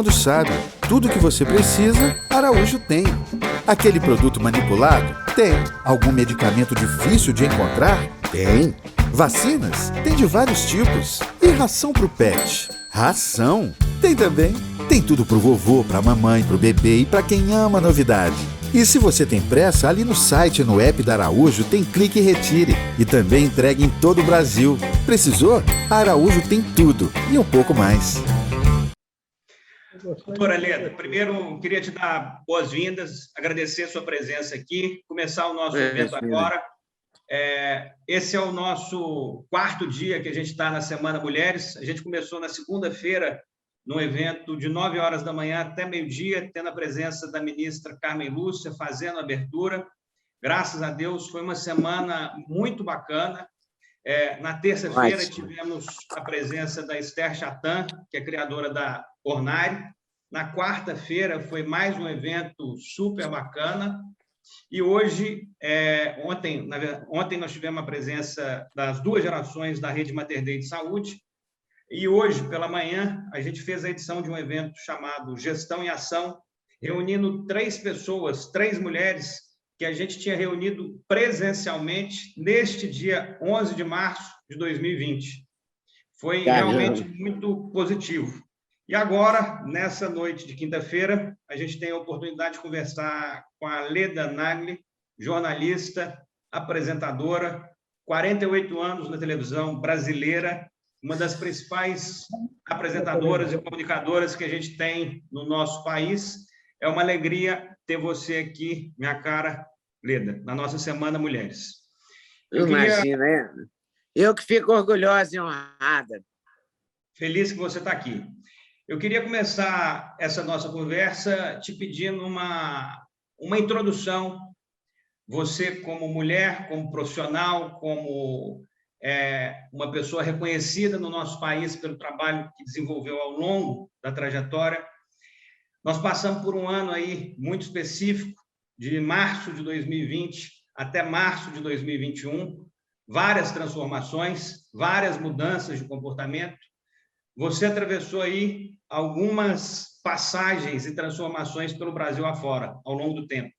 mundo sabe. Tudo que você precisa, Araújo tem. Aquele produto manipulado? Tem. Algum medicamento difícil de encontrar? Tem. Vacinas? Tem de vários tipos. E ração pro pet? Ração? Tem também. Tem tudo pro vovô, pra mamãe, pro bebê e pra quem ama novidade. E se você tem pressa, ali no site e no app da Araújo tem clique e retire. E também entrega em todo o Brasil. Precisou? A Araújo tem tudo e um pouco mais. Doutora Leda, primeiro queria te dar boas-vindas, agradecer a sua presença aqui, começar o nosso evento agora. Esse é o nosso quarto dia que a gente está na Semana Mulheres. A gente começou na segunda-feira, num evento de 9 horas da manhã até meio-dia, tendo a presença da ministra Carmen Lúcia, fazendo a abertura. Graças a Deus, foi uma semana muito bacana. Na terça-feira, tivemos a presença da Esther Chatan, que é criadora da Ornari. Na quarta-feira, foi mais um evento super bacana. E hoje, ontem nós tivemos a presença das duas gerações da Rede Mater Dei de Saúde. E hoje, pela manhã, a gente fez a edição de um evento chamado Gestão em Ação, reunindo 3 pessoas, 3 mulheres, que a gente tinha reunido presencialmente neste dia 11 de março de 2020. Foi realmente muito positivo. E agora, nessa noite de quinta-feira, a gente tem a oportunidade de conversar com a Leda Nagli, jornalista, apresentadora, 48 anos na televisão brasileira, uma das principais apresentadoras e comunicadoras que a gente tem no nosso país. É uma alegria ter você aqui, minha cara Leda, na nossa Semana Mulheres. Imagina, eu que fico orgulhosa e honrada. Feliz que você está aqui. Eu queria começar essa nossa conversa te pedindo uma introdução. Você, como mulher, como profissional, como uma pessoa reconhecida no nosso país pelo trabalho que desenvolveu ao longo da trajetória. Nós passamos por um ano aí muito específico, de março de 2020 até março de 2021, várias transformações, várias mudanças de comportamento. Você atravessou aí algumas passagens e transformações pelo Brasil afora, ao longo do tempo.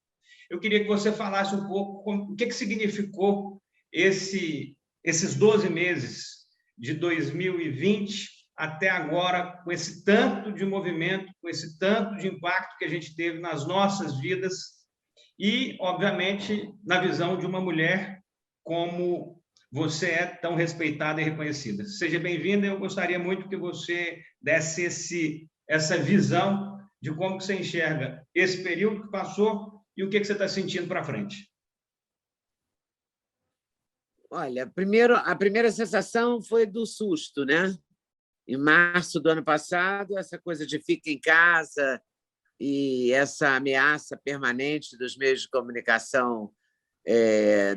Eu queria que você falasse um pouco o que significou esses 12 meses de 2020 até agora, com esse tanto de movimento, com esse tanto de impacto que a gente teve nas nossas vidas e, obviamente, na visão de uma mulher como você é tão respeitada e reconhecida. Seja bem-vinda, eu gostaria muito que você desse essa visão de como você enxerga esse período que passou e o que você está sentindo para frente. Olha, a primeira sensação foi do susto, né? Em março do ano passado, essa coisa de fica em casa e essa ameaça permanente dos meios de comunicação,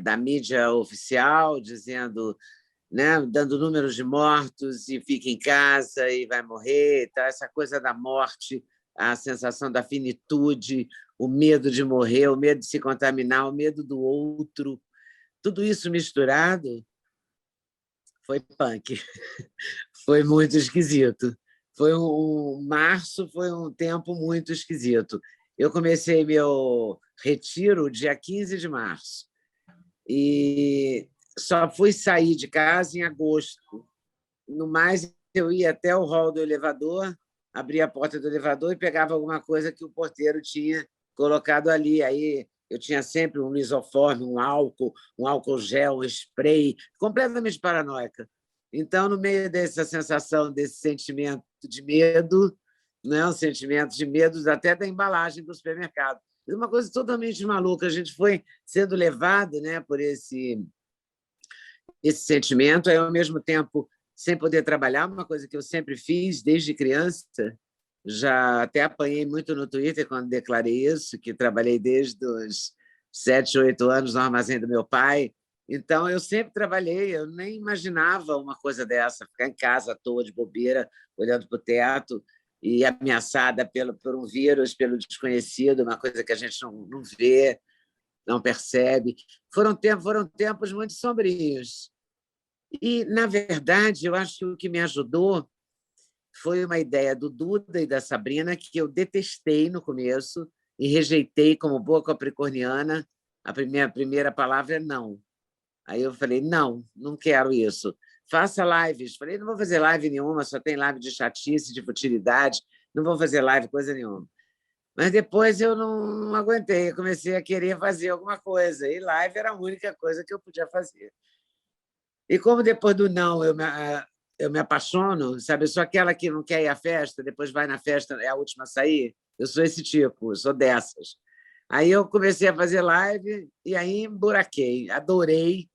da mídia oficial, dizendo, né, dando números de mortos e fica em casa e vai morrer, tá? Essa coisa da morte, a sensação da finitude, o medo de morrer, o medo de se contaminar, o medo do outro, tudo isso misturado foi punk. Foi muito esquisito. Março foi um tempo muito esquisito. Eu comecei meu retiro dia 15 de março e só fui sair de casa em agosto. No mais, eu ia até o hall do elevador, abria a porta do elevador e pegava alguma coisa que o porteiro tinha colocado ali. Aí eu tinha sempre um lisoforme, um álcool gel, um spray, completamente paranoica. Então, no meio dessa sensação, desse sentimento de medo, né, um sentimento de medo até da embalagem do supermercado. É uma coisa totalmente maluca. A gente foi sendo levado, né, por esse sentimento, aí, ao mesmo tempo, sem poder trabalhar, uma coisa que eu sempre fiz desde criança. Já até apanhei muito no Twitter quando declarei isso, que trabalhei desde os 7, 8 anos no armazém do meu pai. Então, eu sempre trabalhei, eu nem imaginava uma coisa dessa, ficar em casa à toa, de bobeira, olhando para o teto e ameaçada por um vírus, pelo desconhecido, uma coisa que a gente não vê, não percebe. Foram tempos muito sombrios. E, na verdade, eu acho que o que me ajudou foi uma ideia do Duda e da Sabrina que eu detestei no começo e rejeitei como boa capricorniana. A primeira palavra é não. Aí eu falei, não quero isso. Faça lives. Falei, não vou fazer live nenhuma, só tem live de chatice, de futilidade, não vou fazer live coisa nenhuma. Mas depois eu não aguentei, eu comecei a querer fazer alguma coisa, e live era a única coisa que eu podia fazer. E como depois do não eu me apaixono, sabe? Eu sou aquela que não quer ir à festa, depois vai na festa, é a última a sair. Eu sou esse tipo, eu sou dessas. Aí eu comecei a fazer live e aí emburaquei, adorei,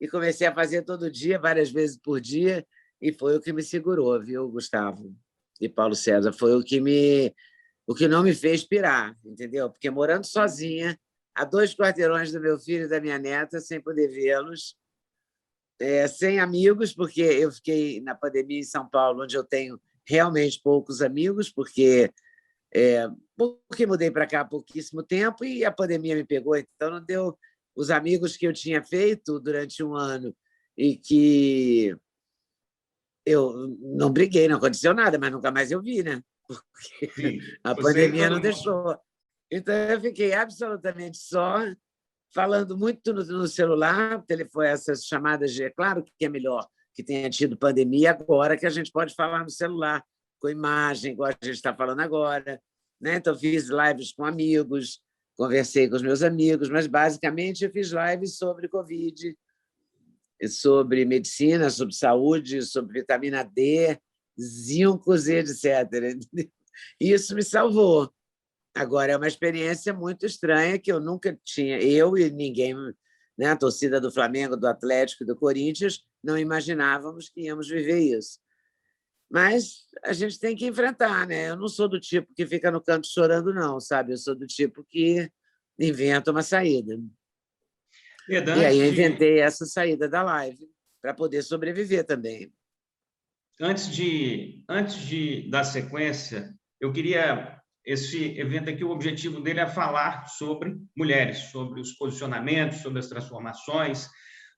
e comecei a fazer todo dia, várias vezes por dia, e foi o que me segurou, viu, Gustavo e Paulo César? Foi o que não me fez pirar, entendeu? Porque morando sozinha, a 2 quarteirões do meu filho e da minha neta, sem poder vê-los, sem amigos, porque eu fiquei na pandemia em São Paulo, onde eu tenho realmente poucos amigos, porque mudei para cá há pouquíssimo tempo e a pandemia me pegou, então não deu os amigos que eu tinha feito durante um ano e que eu não briguei, não aconteceu nada, mas nunca mais eu vi, né? Porque Sim, a você e pandemia todo não mundo. deixou. Então, eu fiquei absolutamente só, falando muito no celular, telefone, essas chamadas de... É claro que é melhor que tenha tido pandemia agora, que a gente pode falar no celular, com imagem, igual a gente está falando agora. Né? Então, fiz lives com amigos, conversei com os meus amigos, mas, basicamente, eu fiz lives sobre Covid, sobre medicina, sobre saúde, sobre vitamina D, zincos, etc. Isso me salvou. Agora, é uma experiência muito estranha que eu nunca tinha, eu e ninguém, né, a torcida do Flamengo, do Atlético e do Corinthians, não imaginávamos que íamos viver isso. Mas a gente tem que enfrentar, né? Eu não sou do tipo que fica no canto chorando, não, sabe? Eu sou do tipo que inventa uma saída. E aí eu inventei essa saída da live para poder sobreviver também. Antes de dar sequência, eu queria... Esse evento aqui, o objetivo dele é falar sobre mulheres, sobre os posicionamentos, sobre as transformações,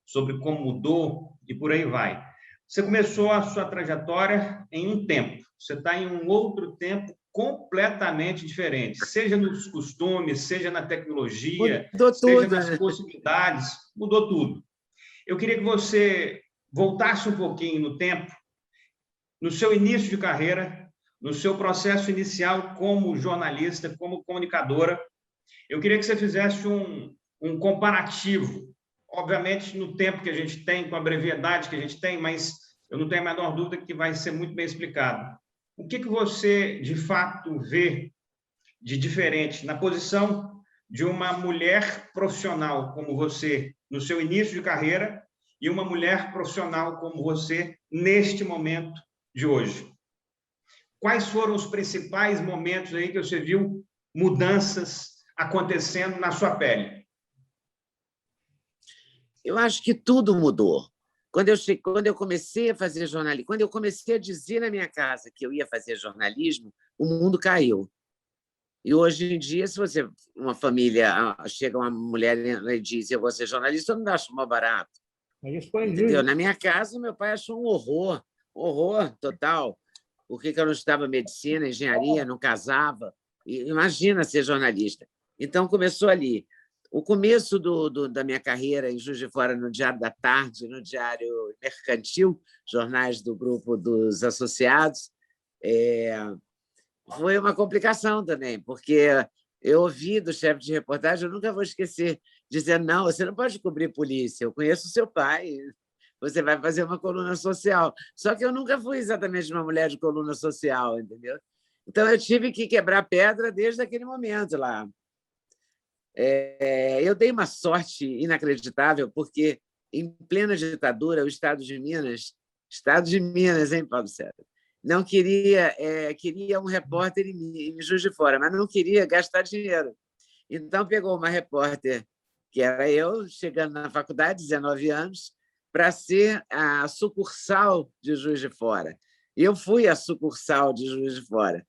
sobre como mudou e por aí vai. Você começou a sua trajetória em um tempo, você está em um outro tempo completamente diferente, seja nos costumes, seja na tecnologia, seja nas possibilidades, mudou tudo. Eu queria que você voltasse um pouquinho no tempo, no seu início de carreira, no seu processo inicial como jornalista, como comunicadora. Eu queria que você fizesse um comparativo, obviamente no tempo que a gente tem, com a brevidade que a gente tem, mas eu não tenho a menor dúvida que vai ser muito bem explicado. O que você, de fato, vê de diferente na posição de uma mulher profissional como você no seu início de carreira e uma mulher profissional como você neste momento de hoje? Quais foram os principais momentos aí que você viu mudanças acontecendo na sua pele? Eu acho que tudo mudou. Quando eu comecei a fazer jornalismo, quando eu comecei a dizer na minha casa que eu ia fazer jornalismo, o mundo caiu. E hoje em dia, se você, uma família, chega uma mulher e diz eu vou ser jornalista, eu não acho mal barato. Entendeu? Na minha casa, meu pai achou um horror total. Por que eu não estudava medicina, engenharia, não casava? Imagina ser jornalista. Então, começou ali. O começo da minha carreira em Juiz de Fora, no Diário da Tarde, no Diário Mercantil, jornais do grupo dos associados, foi uma complicação também, porque eu ouvi do chefe de reportagem, eu nunca vou esquecer, dizendo, não, você não pode cobrir polícia, eu conheço o seu pai, você vai fazer uma coluna social. Só que eu nunca fui exatamente uma mulher de coluna social, entendeu? Então, eu tive que quebrar pedra desde aquele momento lá. Eu dei uma sorte inacreditável, porque, em plena ditadura, o Estado de Minas, hein, Paulo César? Não queria um repórter em Juiz de Fora, mas não queria gastar dinheiro. Então, pegou uma repórter, que era eu, chegando na faculdade, 19 anos, para ser a sucursal de Juiz de Fora. Eu fui a sucursal de Juiz de Fora.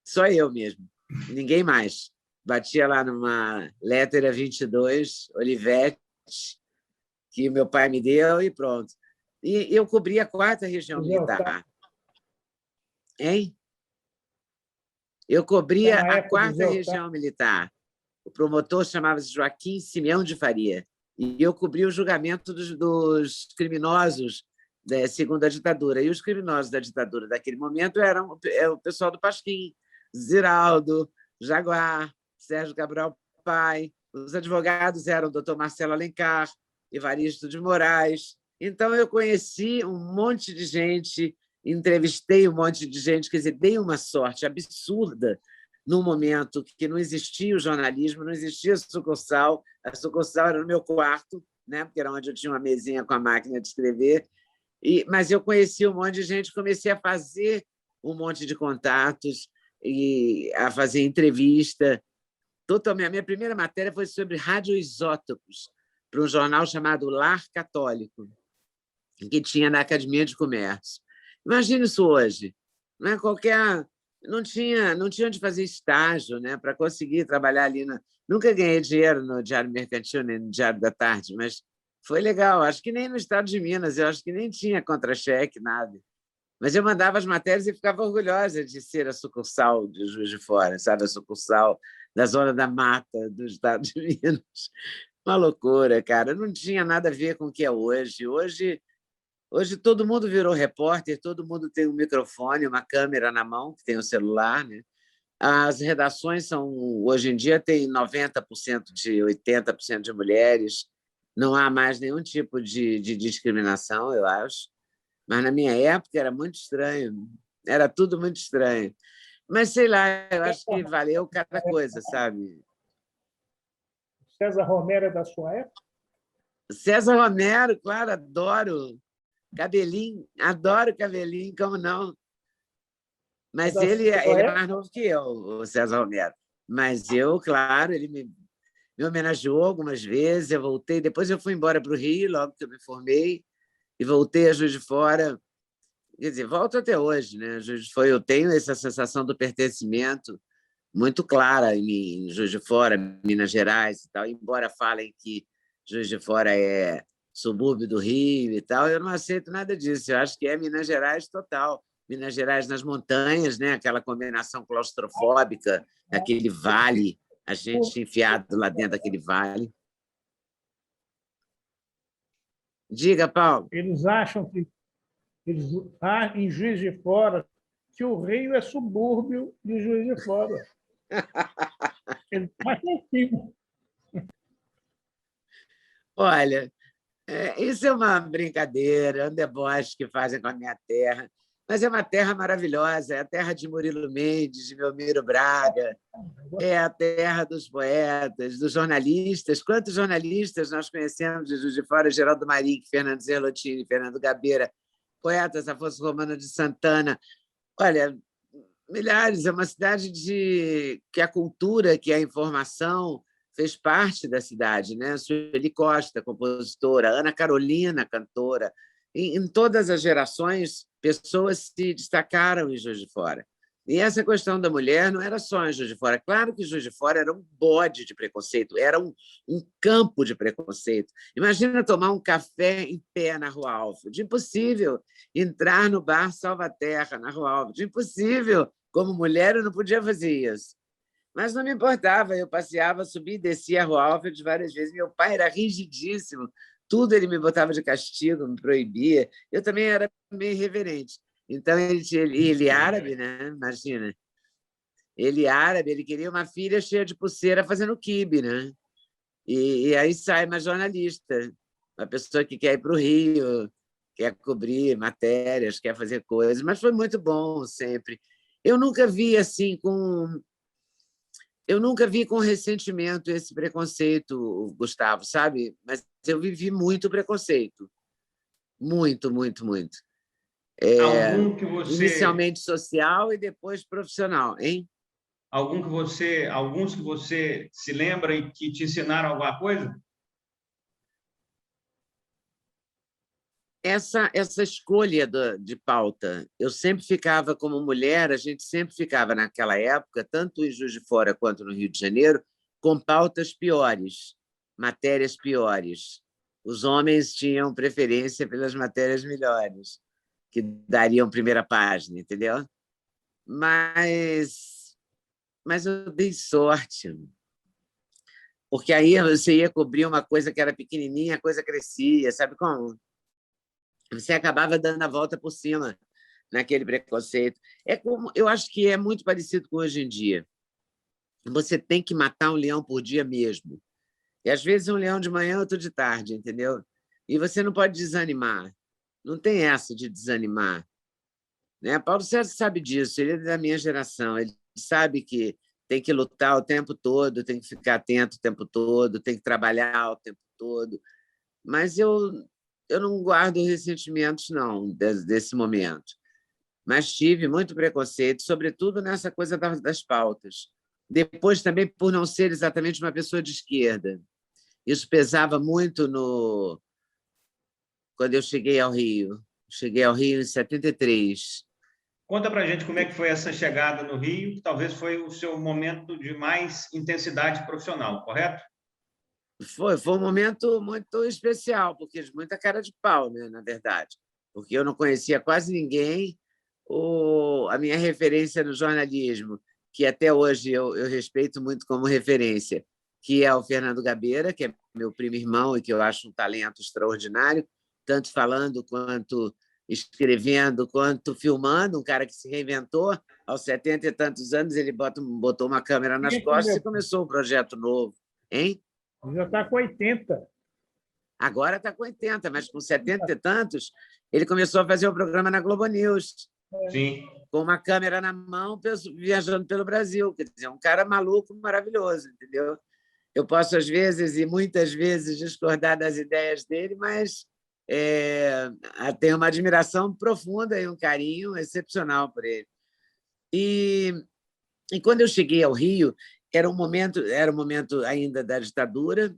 Só eu mesmo, ninguém mais. Batia lá numa letra 22, Olivetti, que meu pai me deu, e pronto. E eu cobri a 4ª região militar. Hein? Eu cobria a 4ª Região Militar. O promotor chamava-se Joaquim Simeão de Faria. E eu cobria o julgamento dos criminosos da segunda ditadura. E os criminosos da ditadura daquele momento eram o pessoal do Pasquim, Ziraldo, Jaguar, Sérgio Cabral Pai. Os advogados eram o doutor Marcelo Alencar, Evaristo de Moraes. Então, eu conheci um monte de gente, entrevistei um monte de gente, quer dizer, dei uma sorte absurda num momento que não existia o jornalismo, não existia a sucursal era no meu quarto, né? Porque era onde eu tinha uma mesinha com a máquina de escrever, mas eu conheci um monte de gente, comecei a fazer um monte de contatos, e a fazer entrevista. Totalmente. A minha primeira matéria foi sobre radioisótopos, para um jornal chamado Lar Católico, que tinha na Academia de Comércio. Imagina isso hoje. Não é qualquer... Não tinha onde fazer estágio, né, para conseguir trabalhar ali. Nunca ganhei dinheiro no Diário Mercantil, nem no Diário da Tarde, mas foi legal. Acho que nem no estado de Minas, eu acho que nem tinha contra-cheque, nada. Mas eu mandava as matérias e ficava orgulhosa de ser a sucursal de Juiz de Fora, sabe? A sucursal da Zona da Mata do estado de Minas. Uma loucura, cara. Não tinha nada a ver com o que é hoje. Hoje todo mundo virou repórter, todo mundo tem um microfone, uma câmera na mão, que tem o celular, né? As redações hoje em dia, tem 90% de 80% de mulheres, não há mais nenhum tipo de discriminação, eu acho. Mas, na minha época, era muito estranho, era tudo muito estranho. Mas, sei lá, eu acho que valeu cada coisa, sabe? César Romero é da sua época? César Romero, claro, adoro. Cabelinho, adoro Cabelinho, como não? Mas ele é mais novo que eu, o César Romero. Mas eu, claro, ele me homenageou algumas vezes, eu voltei, depois eu fui embora para o Rio, logo que eu me formei, e voltei a Juiz de Fora. Quer dizer, volto até hoje, né? Juiz de Fora, eu tenho essa sensação do pertencimento muito clara em Juiz de Fora, Minas Gerais e tal, embora falem que Juiz de Fora é subúrbio do Rio e tal, eu não aceito nada disso. Eu acho que é Minas Gerais total. Minas Gerais nas montanhas, né? Aquela combinação claustrofóbica, aquele vale, a gente enfiado lá dentro daquele vale. Diga, Paulo. Eles acham que em Juiz de Fora que o Rio é subúrbio de Juiz de Fora. Mas, enfim. Olha, isso é uma brincadeira, é um deboche que fazem com a minha terra, mas é uma terra maravilhosa, é a terra de Murilo Mendes, de Belmiro Braga, é a terra dos poetas, dos jornalistas. Quantos jornalistas nós conhecemos de Juiz de Fora? Geraldo Marim, Fernando Zerlotini, Fernando Gabeira, poetas, Afonso Romano de Santana. Olha, milhares. É uma cidade que a cultura, que a informação fez parte da cidade, né? Sueli Costa, compositora, Ana Carolina, cantora. Em todas as gerações, pessoas se destacaram em Juiz de Fora. E essa questão da mulher não era só em Juiz de Fora. Claro que Juiz de Fora era um bode de preconceito, era um campo de preconceito. Imagina tomar um café em pé na Rua Alfred. Impossível. Entrar no bar Salvaterra, na Rua Alfred. Impossível. Como mulher, eu não podia fazer isso. Mas não me importava. Eu passeava, subia e descia a Rua Alfred várias vezes. Meu pai era rigidíssimo. Tudo ele me botava de castigo, me proibia. Eu também era meio irreverente. Então, ele árabe, né? Imagina. Ele árabe, ele queria uma filha cheia de pulseira fazendo quibe, né? E aí sai uma jornalista, uma pessoa que quer ir para o Rio, quer cobrir matérias, quer fazer coisas, mas foi muito bom sempre. Eu nunca vi assim com ressentimento esse preconceito, Gustavo, sabe? Mas eu vivi muito preconceito. Muito, muito, muito. Inicialmente social e depois profissional, hein? Alguns que você se lembra e que te ensinaram alguma coisa? Essa escolha de pauta, eu sempre ficava como mulher, a gente sempre ficava naquela época, tanto em Juiz de Fora quanto no Rio de Janeiro, com pautas piores, matérias piores. Os homens tinham preferência pelas matérias melhores, que dariam primeira página, entendeu? mas eu dei sorte, porque aí você ia cobrir uma coisa que era pequenininha, a coisa crescia, sabe como? Você acabava dando a volta por cima naquele preconceito. Eu acho que é muito parecido com hoje em dia. Você tem que matar um leão por dia mesmo. E às vezes um leão de manhã, outro de tarde, entendeu? E você não pode desanimar. Não tem essa de desanimar. Né? Paulo César sabe disso, ele é da minha geração, ele sabe que tem que lutar o tempo todo, tem que ficar atento o tempo todo, tem que trabalhar o tempo todo. Mas eu não guardo ressentimentos, não, desse momento. Mas tive muito preconceito, sobretudo nessa coisa das pautas. Depois, também, por não ser exatamente uma pessoa de esquerda. Isso pesava muito quando eu cheguei ao Rio. Cheguei ao Rio em 73. Conta para a gente como é que foi essa chegada no Rio, que talvez foi o seu momento de mais intensidade profissional, correto? Foi um momento muito especial, porque de muita cara de pau, né, na verdade. Porque eu não conhecia quase ninguém. A minha referência no jornalismo, que até hoje eu respeito muito como referência, que é o Fernando Gabeira, que é meu primo-irmão e que eu acho um talento extraordinário, tanto falando quanto escrevendo, quanto filmando, um cara que se reinventou. Aos 70 e tantos anos, ele botou uma câmera nas costas e começou um projeto novo. Hein? Já está com 80. Agora está com 80, mas com 70 e tantos, ele começou a fazer o programa na Globo News. Sim. Com uma câmera na mão, viajando pelo Brasil. Quer dizer, um cara maluco, maravilhoso, entendeu? Eu posso, às vezes, e muitas vezes, discordar das ideias dele, mas tenho uma admiração profunda e um carinho excepcional por ele. E quando eu cheguei ao Rio, era um momento ainda da ditadura,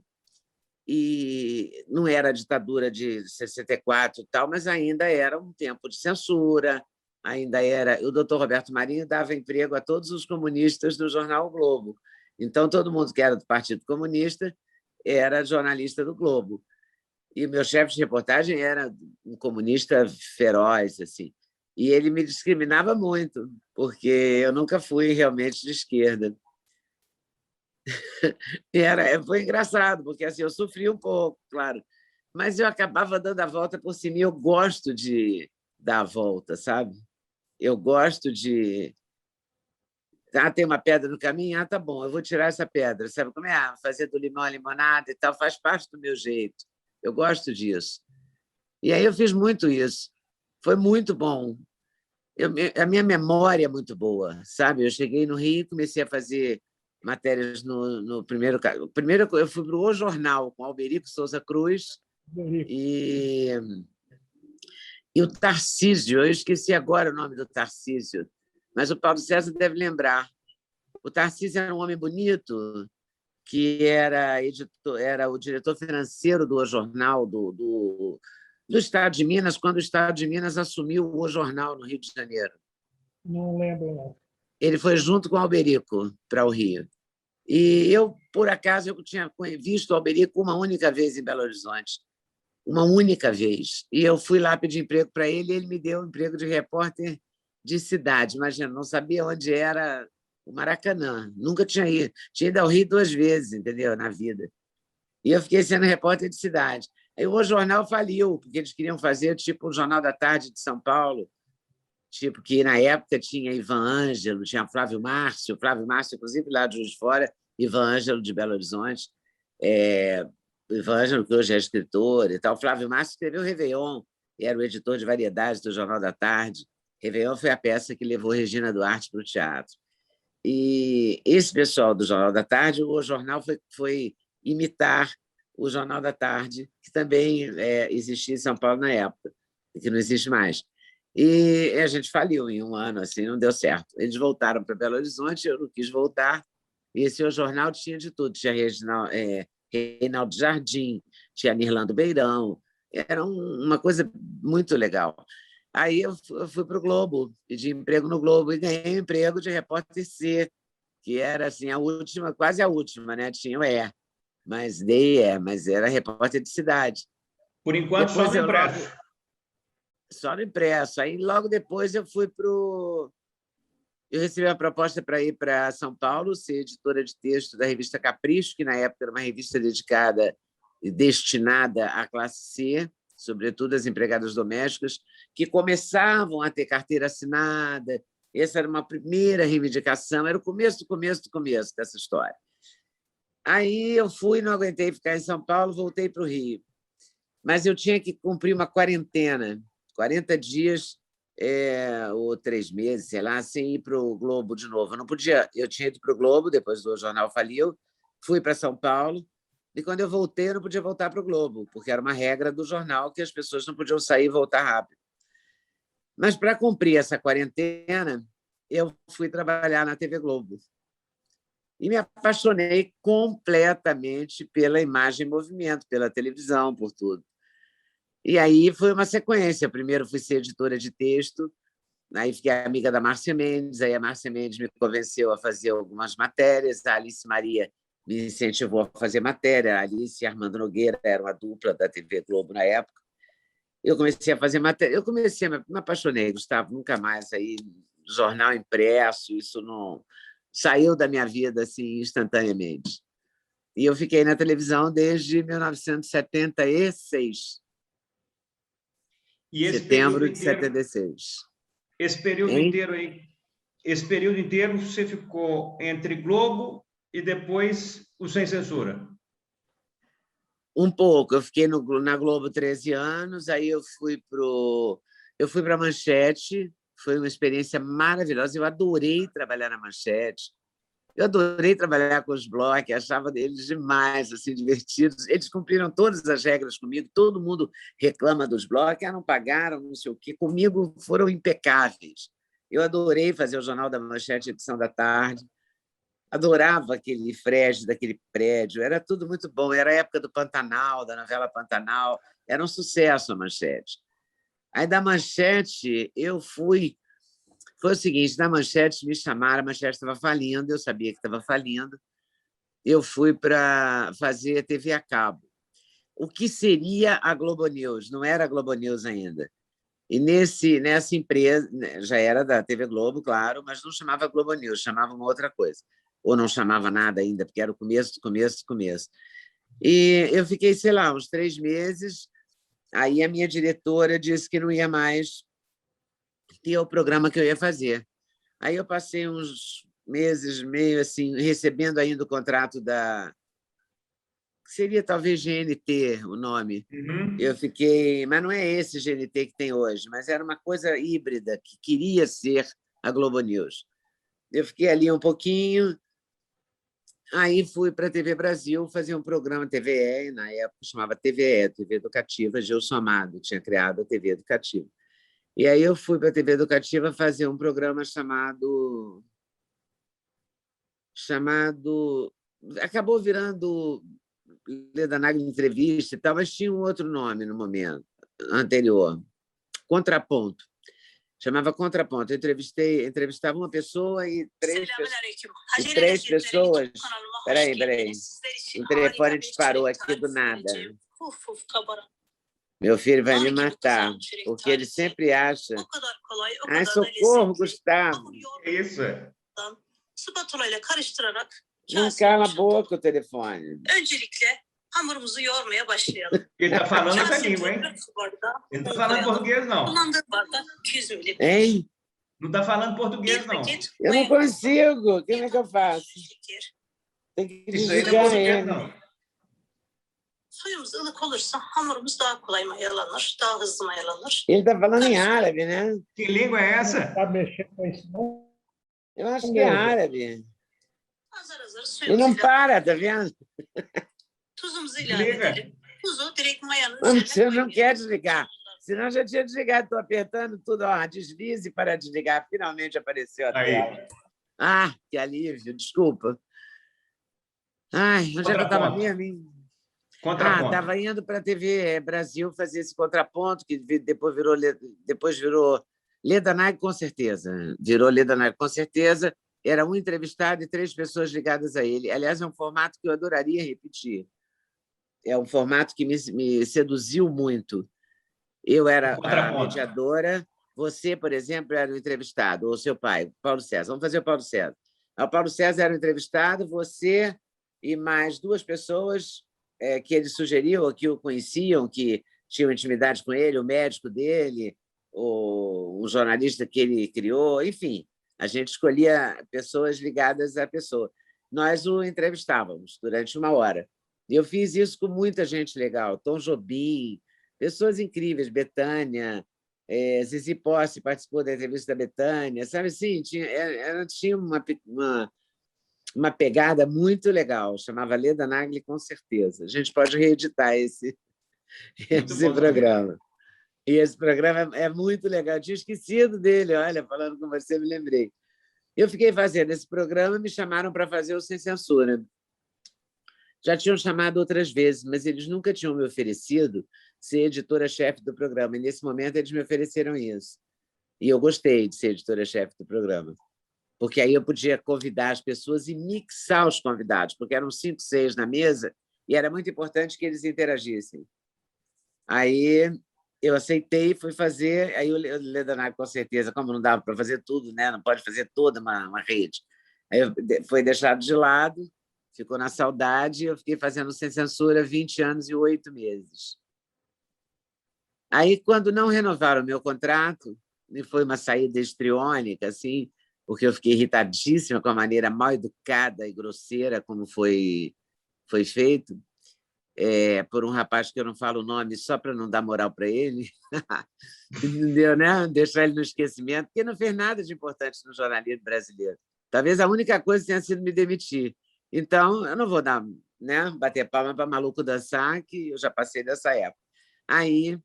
e não era a ditadura de 64 e tal, mas ainda era um tempo de censura, ainda era... O doutor Roberto Marinho dava emprego a todos os comunistas do jornal o Globo. Então, todo mundo que era do Partido Comunista era jornalista do Globo. E o meu chefe de reportagem era um comunista feroz, assim. E ele me discriminava muito, porque eu nunca fui realmente de esquerda. Foi engraçado, porque assim, eu sofri um pouco, claro, mas eu acabava dando a volta por cima. Eu gosto de dar a volta, sabe? Eu gosto de... tem uma pedra no caminho? Tá bom, eu vou tirar essa pedra. Sabe como é? Fazer do limão a limonada e tal, faz parte do meu jeito. Eu gosto disso. E aí eu fiz muito isso. Foi muito bom. A minha memória é muito boa, sabe? Eu cheguei no Rio e comecei a fazer matérias no primeiro... Primeiro eu fui para o Jornal, com Alberico Souza Cruz e o Tarcísio. Eu esqueci agora o nome do Tarcísio, mas o Paulo César deve lembrar. O Tarcísio era um homem bonito, que era o diretor financeiro do Jornal do Estado de Minas, quando o Estado de Minas assumiu o Jornal no Rio de Janeiro. Não lembro, não. Ele foi junto com o Alberico para o Rio. E eu, por acaso, eu tinha visto o Alberico uma única vez em Belo Horizonte. Uma única vez. E eu fui lá pedir emprego para ele e ele me deu um emprego de repórter de cidade. Imagina, não sabia onde era o Maracanã. Nunca tinha ido. Tinha ido ao Rio 2 vezes, entendeu? Na vida. E eu fiquei sendo repórter de cidade. Aí o jornal faliu, porque eles queriam fazer tipo o Jornal da Tarde de São Paulo, tipo que na época tinha Ivan Ângelo, tinha Flávio Márcio, inclusive lá de Juiz de Fora, Ivan Ângelo de Belo Horizonte, Ivan Ângelo, que hoje é escritor e tal. Flávio Márcio escreveu Réveillon, era o editor de variedades do Jornal da Tarde. Réveillon foi a peça que levou Regina Duarte para o teatro. E esse pessoal do Jornal da Tarde, o jornal foi imitar o Jornal da Tarde, que também existia em São Paulo na época, que não existe mais. E a gente faliu em um ano, assim, não deu certo. Eles voltaram para Belo Horizonte, eu não quis voltar, e esse jornal tinha de tudo. Tinha Reinaldo Jardim, tinha Nirlando Beirão, era uma coisa muito legal. Aí eu fui para o Globo, pedi emprego no Globo e ganhei emprego de repórter C, que era assim, a última, quase a última, né? Tinha o mas era repórter de cidade. Por enquanto, depois só no impresso. Só no impresso. Aí, logo depois, eu fui para o eu recebi uma proposta para ir para São Paulo, ser editora de texto da revista Capricho, que na época era uma revista dedicada e destinada à classe C, sobretudo às empregadas domésticas, que começavam a ter carteira assinada. Essa era uma primeira reivindicação, era o começo do começo do começo dessa história. Aí eu fui, não aguentei ficar em São Paulo, voltei para o Rio. Mas eu tinha que cumprir uma quarentena, 40 dias ou 3 meses, sei lá, sem ir para o Globo de novo. Eu não podia, eu tinha ido para o Globo, depois do jornal faliu, fui para São Paulo, e quando eu voltei, eu não podia voltar para o Globo, porque era uma regra do jornal que as pessoas não podiam sair e voltar rápido. Mas, para cumprir essa quarentena, eu fui trabalhar na TV Globo. E me apaixonei completamente pela imagem em movimento, pela televisão, por tudo. E aí foi uma sequência. Primeiro fui ser editora de texto, aí fiquei amiga da Márcia Mendes, aí a Márcia Mendes me convenceu a fazer algumas matérias, a Alice Maria me incentivou a fazer matéria, a Alice e Armando Nogueira eram a dupla da TV Globo na época. Eu comecei a fazer matéria, me apaixonei, Gustavo, nunca mais aí, jornal impresso, isso não saiu da minha vida assim instantaneamente. E eu fiquei na televisão desde 1976. Setembro de 76. Esse período inteiro aí, esse período inteiro você ficou entre Globo e depois o Sem Censura? Um pouco. Eu fiquei na Globo 13 anos, aí eu fui para a Manchete, foi uma experiência maravilhosa. Eu adorei trabalhar na Manchete. Eu adorei trabalhar com os blocos, achava eles demais, assim, divertidos. Eles cumpriram todas as regras comigo, todo mundo reclama dos blocos, não pagaram, não sei o quê. Comigo foram impecáveis. Eu adorei fazer o Jornal da Manchete, edição da tarde. Adorava aquele frege daquele prédio, era tudo muito bom. Era a época do Pantanal, da novela Pantanal, era um sucesso a Manchete. Aí, da Manchete, eu fui... Foi o seguinte, na Manchete me chamaram, a Manchete estava falindo, eu sabia que estava falindo, eu fui para fazer TV a cabo. O que seria a Globo News? Não era a Globo News ainda. E nessa empresa, já era da TV Globo, claro, mas não chamava Globo News, chamava uma outra coisa. Ou não chamava nada ainda, porque era o começo do começo do começo. E eu fiquei, sei lá, uns 3 meses, aí a minha diretora disse que não ia mais ter o programa que eu ia fazer. Aí eu passei uns meses meio assim, recebendo ainda o contrato da... Seria talvez GNT o nome. Uhum. Eu fiquei... Mas não é esse GNT que tem hoje, mas era uma coisa híbrida, que queria ser a Globo News. Eu fiquei ali um pouquinho, aí fui para a TV Brasil fazer um programa TVE, na época chamava TVE, TV Educativa, Gilson Amado tinha criado a TV Educativa. E aí eu fui para a TV Educativa fazer um programa chamado... Acabou virando Leda Nagel Entrevista e tal, mas tinha um outro nome no momento anterior. Contraponto. Chamava Contraponto. Eu entrevistava uma pessoa e três pessoas... Peraí. O telefone disparou aqui do nada. Meu filho vai me matar, porque ele sempre acha... Ai, socorro, Gustavo. É isso. Não cala a boca o telefone. Ele está falando essa língua, hein? Ele não está falando português, não. Hein? Não está falando português, não. Eu não consigo. Como é que eu faço? Tem que Isso aí não é desligar português, ele. não. Ele está falando em árabe, né? Que língua é essa? Está mexendo com isso, não? Eu acho que é árabe. E não para, tá vendo? Liga. Você não quer desligar. Senão já tinha desligado. Estou apertando tudo. Ó, deslize para desligar. Finalmente apareceu a tela. Ah, que alívio. Desculpa. Ai, onde é que eu estava mesmo? Estava indo para a TV Brasil fazer esse contraponto, que depois virou Leda Nagel, com certeza. Virou Leda Nagel, com certeza. Era um entrevistado e 3 pessoas ligadas a ele. Aliás, é um formato que eu adoraria repetir. É um formato que me seduziu muito. Eu era a mediadora, Você, por exemplo, era o entrevistado, ou seu pai, Paulo César. Vamos fazer o Paulo César. O Paulo César era o entrevistado, você e mais 2 pessoas que ele sugeriu, ou que o conheciam, que tinham intimidade com ele, o médico dele, o jornalista que ele criou, enfim, a gente escolhia pessoas ligadas à pessoa. Nós o entrevistávamos durante 1 hora. E eu fiz isso com muita gente legal, Tom Jobim, pessoas incríveis, Bethânia, Zizi Posse participou da entrevista da Bethânia, sabe assim? Tinha uma pegada muito legal, chamava Leda Nagli, com certeza. A gente pode reeditar esse programa. E esse programa é muito legal. Eu tinha esquecido dele, olha, falando com você, me lembrei. Eu fiquei fazendo esse programa, me chamaram para fazer o Sem Censura. Já tinham chamado outras vezes, mas eles nunca tinham me oferecido ser editora-chefe do programa. E, nesse momento, eles me ofereceram isso. E eu gostei de ser editora-chefe do programa, porque aí eu podia convidar as pessoas e mixar os convidados, porque eram 5, 6 na mesa, e era muito importante que eles interagissem. Aí eu aceitei, fui fazer, aí o Leda Nagli, com certeza, como não dava para fazer tudo, né? Não pode fazer toda uma rede. Aí foi deixado de lado, ficou na saudade, eu fiquei fazendo Sem Censura 20 anos e 8 meses. Aí, quando não renovaram o meu contrato, e foi uma saída histriônica, assim, porque eu fiquei irritadíssima com a maneira mal educada e grosseira como foi feito, por um rapaz que eu não falo o nome só para não dar moral para ele, entendeu, né? Deixar ele no esquecimento, porque não fez nada de importante no jornalismo brasileiro. Talvez a única coisa tenha sido me demitir. Então, eu não vou dar, né, bater palma para maluco dançar, que eu já passei dessa época. Aí, o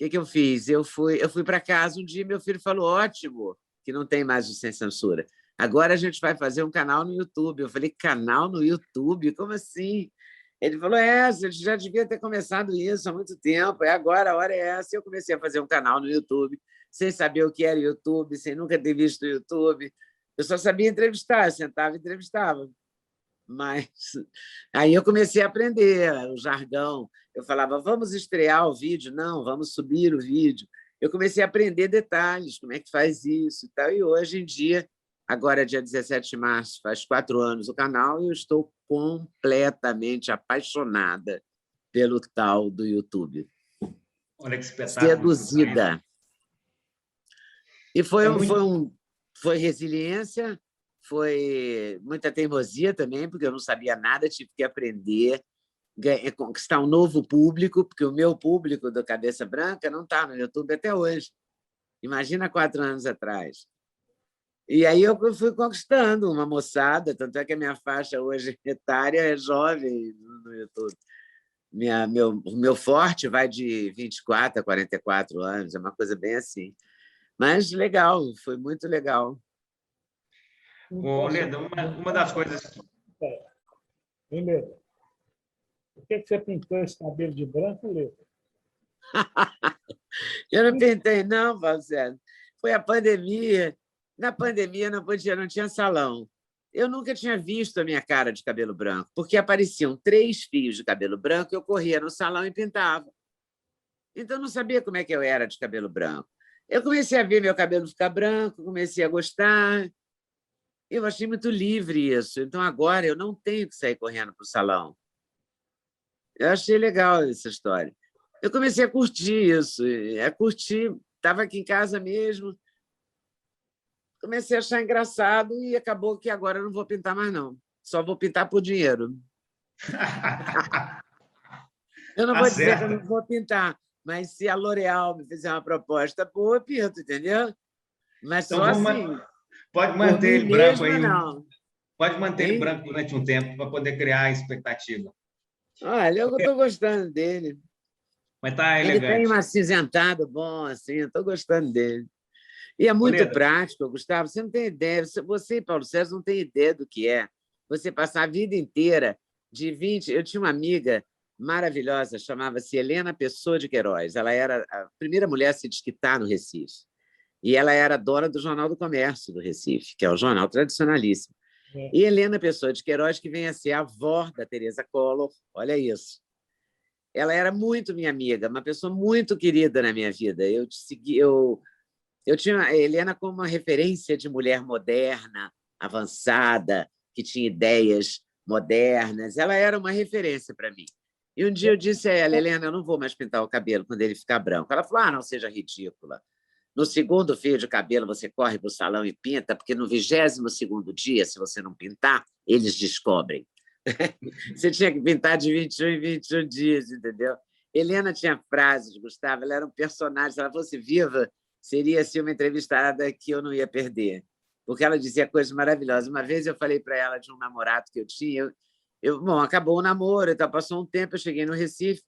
que eu fiz? Eu fui para casa um dia e meu filho falou, ótimo, que não tem mais o Sem Censura. Agora a gente vai fazer um canal no YouTube. Eu falei, canal no YouTube? Como assim? Ele falou, você já devia ter começado isso há muito tempo, agora, a hora é essa. Eu comecei a fazer um canal no YouTube, sem saber o que era YouTube, sem nunca ter visto o YouTube. Eu só sabia entrevistar, eu sentava e entrevistava. Mas aí eu comecei a aprender o jargão. Eu falava, vamos estrear o vídeo? Não, vamos subir o vídeo. Eu comecei a aprender detalhes, como é que faz isso e tal. E hoje em dia, agora, dia 17 de março, faz 4 anos o canal, e eu estou completamente apaixonada pelo tal do YouTube. Olha que espetáculo. Seduzida. E foi resiliência, foi muita teimosia também, porque eu não sabia nada, tive que aprender, conquistar um novo público, porque o meu público do Cabeça Branca não está no YouTube até hoje. Imagina 4 anos atrás. E aí eu fui conquistando uma moçada, tanto é que a minha faixa hoje etária é jovem no YouTube. O meu forte vai de 24 a 44 anos, é uma coisa bem assim. Mas legal, foi muito legal. Leda, uma das coisas... Primeiro, por que você pintou esse cabelo de branco, Leda? Eu não pintei, não, Paulo César. Foi a pandemia. Na pandemia não tinha salão. Eu nunca tinha visto a minha cara de cabelo branco, porque apareciam 3 fios de cabelo branco, eu corria no salão e pintava. Então, eu não sabia como é que eu era de cabelo branco. Eu comecei a ver meu cabelo ficar branco, comecei a gostar. Eu achei muito livre isso. Então, agora eu não tenho que sair correndo para o salão. Eu achei legal essa história. Eu comecei a curtir isso, estava aqui em casa mesmo, comecei a achar engraçado e acabou que agora eu não vou pintar mais, não. Só vou pintar por dinheiro. Eu não vou dizer que eu não vou pintar, mas se a L'Oréal me fizer uma proposta boa, eu pinto, entendeu? Mas então, só assim. Pode manter ele branco aí. Não. Pode manter ele branco durante um tempo para poder criar expectativa. Olha, eu estou gostando dele. Mas está elegante. Ele tem um acinzentado bom, assim, eu estou gostando dele. E é muito prático, Gustavo. Você não tem ideia. Você e Paulo César não tem ideia do que é você passar a vida inteira de 20... Eu tinha uma amiga maravilhosa, chamava-se Helena Pessoa de Queiroz. Ela era a primeira mulher a se desquitar no Recife. E ela era dona do Jornal do Comércio do Recife, que é um jornal tradicionalíssimo. E Helena Pessoa de Queiroz, que vem a ser a avó da Teresa Collor, olha isso. Ela era muito minha amiga, uma pessoa muito querida na minha vida. Eu Eu tinha a Helena como uma referência de mulher moderna, avançada, que tinha ideias modernas. Ela era uma referência para mim. E um dia eu disse a ela, Helena, eu não vou mais pintar o cabelo quando ele ficar branco. Ela falou, não seja ridícula. No segundo fio de cabelo, você corre para o salão e pinta, porque no 22º dia, se você não pintar, eles descobrem. Você tinha que pintar de 21 em 21 dias, entendeu? Helena tinha frases, Gustavo, ela era um personagem. Se ela fosse viva, seria assim, uma entrevistada que eu não ia perder, porque ela dizia coisas maravilhosas. Uma vez eu falei para ela de um namorado que eu tinha, bom, acabou o namoro, então passou um tempo, eu cheguei no Recife,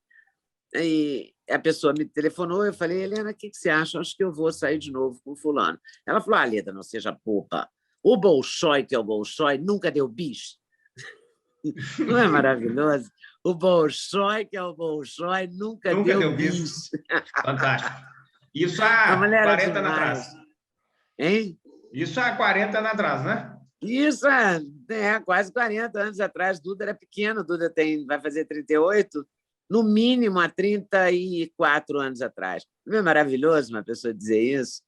e a pessoa me telefonou, eu falei, Helena, o que você acha? Acho que eu vou sair de novo com fulano. Ela falou, Leda, não seja boba. O Bolshoi, que é o Bolshoi, nunca deu bis. Não é maravilhoso? O Bolshoi, que é o Bolshoi, nunca deu bis. Fantástico. Isso há 40 anos atrás. Hein? Isso há 40 anos atrás, né? Isso quase 40 anos atrás. Duda era pequeno, Duda vai fazer 38, no mínimo há 34 anos atrás. Não é maravilhoso uma pessoa dizer isso?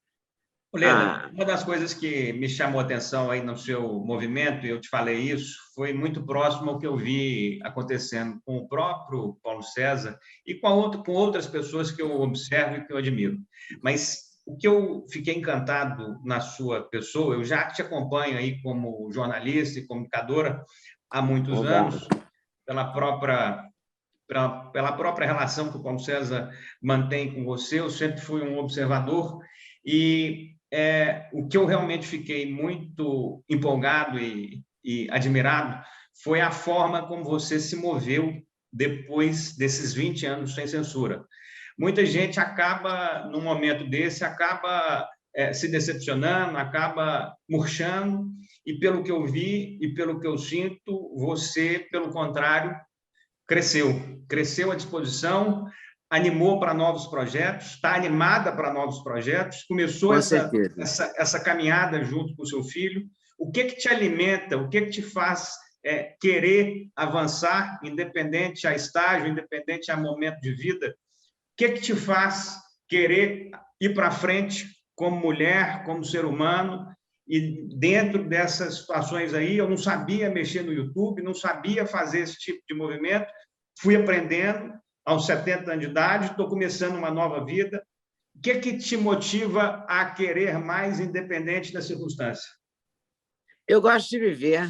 Leda, uma das coisas que me chamou a atenção aí no seu movimento, e eu te falei isso, foi muito próximo ao que eu vi acontecendo com o próprio Paulo César e com outras pessoas que eu observo e que eu admiro. Mas o que eu fiquei encantado na sua pessoa, eu já te acompanho aí como jornalista e comunicadora há muitos anos, pela própria relação que o Paulo César mantém com você, eu sempre fui um observador e o que eu realmente fiquei muito empolgado e admirado foi a forma como você se moveu depois desses 20 anos sem censura. Muita gente acaba, num momento desse, se decepcionando, acaba murchando, e pelo que eu vi e pelo que eu sinto, você, pelo contrário, cresceu à disposição, animou para novos projetos, está animada para novos projetos, começou essa caminhada junto com o seu filho. O que te alimenta, o que te faz querer avançar, independente a estágio, independente a momento de vida? O que te faz querer ir para frente como mulher, como ser humano? E dentro dessas situações aí, eu não sabia mexer no YouTube, não sabia fazer esse tipo de movimento, fui aprendendo aos 70 anos de idade, estou começando uma nova vida. O que te motiva a querer mais, independente da circunstância? Eu gosto de viver.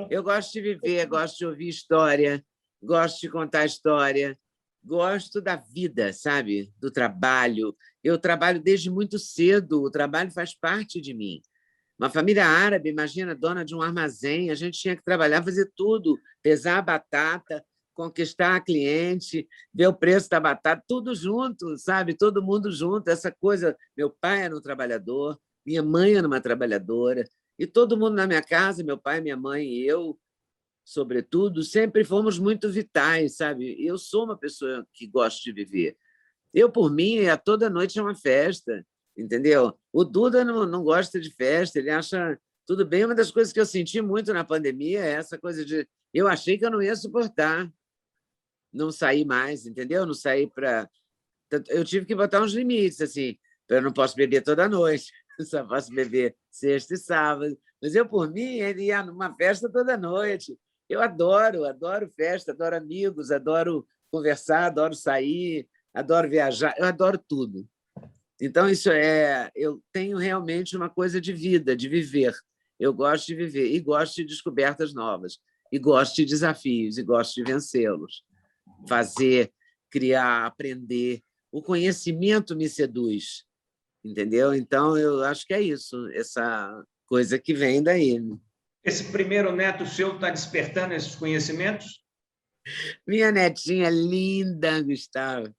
Eu gosto de viver, gosto de ouvir história, gosto de contar história, gosto da vida, sabe? Do trabalho. Eu trabalho desde muito cedo, o trabalho faz parte de mim. Uma família árabe, imagina, dona de um armazém, a gente tinha que trabalhar, fazer tudo, pesar a batata, conquistar a cliente, ver o preço da batata, tudo junto, sabe? Todo mundo junto, essa coisa. Meu pai era um trabalhador, minha mãe era uma trabalhadora, e todo mundo na minha casa, meu pai, minha mãe e eu, sobretudo, sempre fomos muito vitais, sabe? Eu sou uma pessoa que gosta de viver. Eu, por mim, toda noite é uma festa, entendeu? O Duda não gosta de festa, ele acha tudo bem. Uma das coisas que eu senti muito na pandemia é essa coisa de... Eu achei que eu não ia suportar não sair mais, entendeu? Não sair para... Eu tive que botar uns limites, assim. Eu não posso beber toda noite, só posso beber sexta e sábado. Mas eu, por mim, ia numa festa toda noite. Eu adoro festa, adoro amigos, adoro conversar, adoro sair, adoro viajar, eu adoro tudo. Então, eu tenho realmente uma coisa de vida, de viver. Eu gosto de viver e gosto de descobertas novas, e gosto de desafios, e gosto de vencê-los. Fazer, criar, aprender. O conhecimento me seduz, entendeu? Então, eu acho que é isso, essa coisa que vem daí. Esse primeiro neto seu está despertando esses conhecimentos? Minha netinha linda, Gustavo.